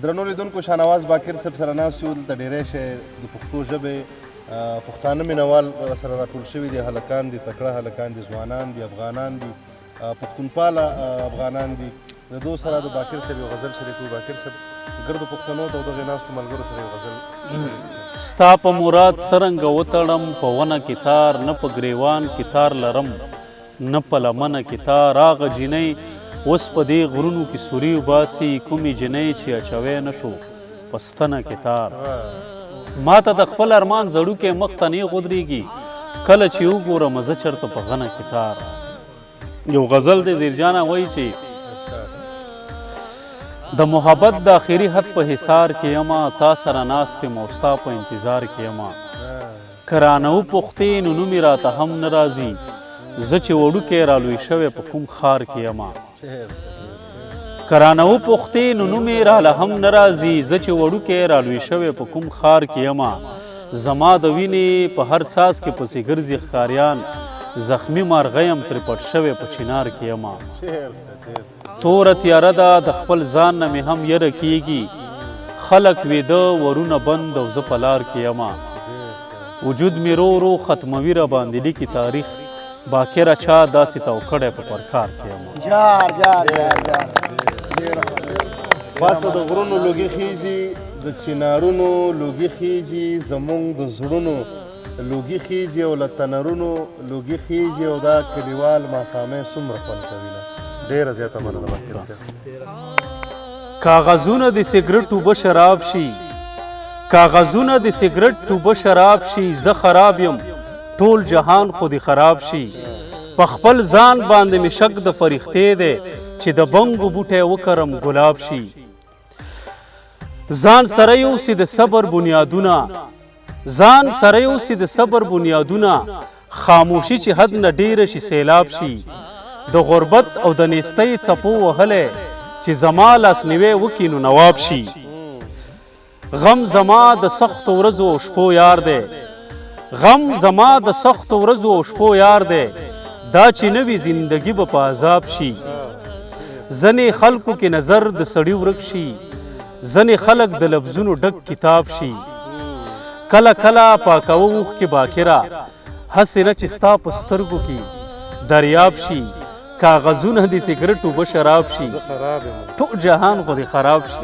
درنو لیدونکو شاهنواز باقر صاحب سره ناست یو دلته ډېری شی د پښتو ژبې پښتانه مینوال سره راټول شوي دي هلکان دي تکړه هلکان دي ځوانان دي افغانان دي پښتونپاله افغانان دي د دو سره د باقر صاحب یو غزل شریکو باقر صاحب ګردو پښتنو ته د دغې ناستو ملګرو سره یو غزل ستا په مراد څرنګه وتړم په ونه کې تار نه په ګریوان کې تار لرم نه په لمنه کې تار هغه جینۍ اوس په دې غرونو کې سوري وباسي کومې جنۍ چې اچوی نه شو په ستنه کې تار ما ته د خپل ارمان زړوکی مخ ته نه غودرېږي کله چې وګورم زه چېرته په غنه کې تار یو غزل دی زیرجانه وایي چې د محبت د آخري حد په حصار کې یمه تا سره ناست یم او ستا په انتظار کې یمه که رانه وپوښتې نو نوم یې راته هم نه راځي زه چې وړوکی رالوی شوی په کوم ښار کې یمه که رانه وپوښتې نو نوم یې راله هم نه راځي زه چې وړوکی رالوی شوی په کوم ښار کې یمه زما د وینې په هر څاڅ کې پسې ګرځي ښکاریان زخمي مارغه یم ترې پټ شوی په چنار کې یمه توره تیاره ده د خپل ځان نه مې هم یره کیږي خلک ویده ورونه بند او زه په لار کې یمه وجود مې رو رو ختموي را باندې لیکي تاریخ باقره چا داسې تو کړی په پرکار کې یمه باسه د غرونو لوګي خیږي د چنارونو لوګي خیږي زمونږ د زړونو لوګي خیږي او له تنرونو لوګي خیږي او دا کلیوال ماښامۍ څومره خوند کوي ډېره زیاته مننه باقر صاحب کاغذونه د سګرټ اوبه شراب شي کاغذونه د سګرټ اوبه شراب شي زه خراب یم ټول جهان خو دې خراب شي په خپل ځان باندې مې شک د فریختې دی چې د بنګو بوټی وکرم ګلاب شي ځان سره یوسي د صبر بنیادونه ځان سره یوسي د صبر بنیادونه خاموشي چې حد نه ډیره شي سیلاب شي د غربت او د نیستۍ څپو وهلی چې زما لاسنیوی وکړي نو نواب شي غم زما د سختو ورځو او شپو یار دی غم زما د سختو ورځو او شپو یار دی دا چې نوي زندګي به په عذاب شي ځنې خلکو کې نظر د سړي ورک شي ځنې خلک د لفظونو ډک کتاب شي کله کله پاکوه اوښکې باکره هسې نه چې ستا په سترګو کې دریاب شي کاغذونه د سګرټ اوبه شراب شي ټول جهان خو دې خراب شي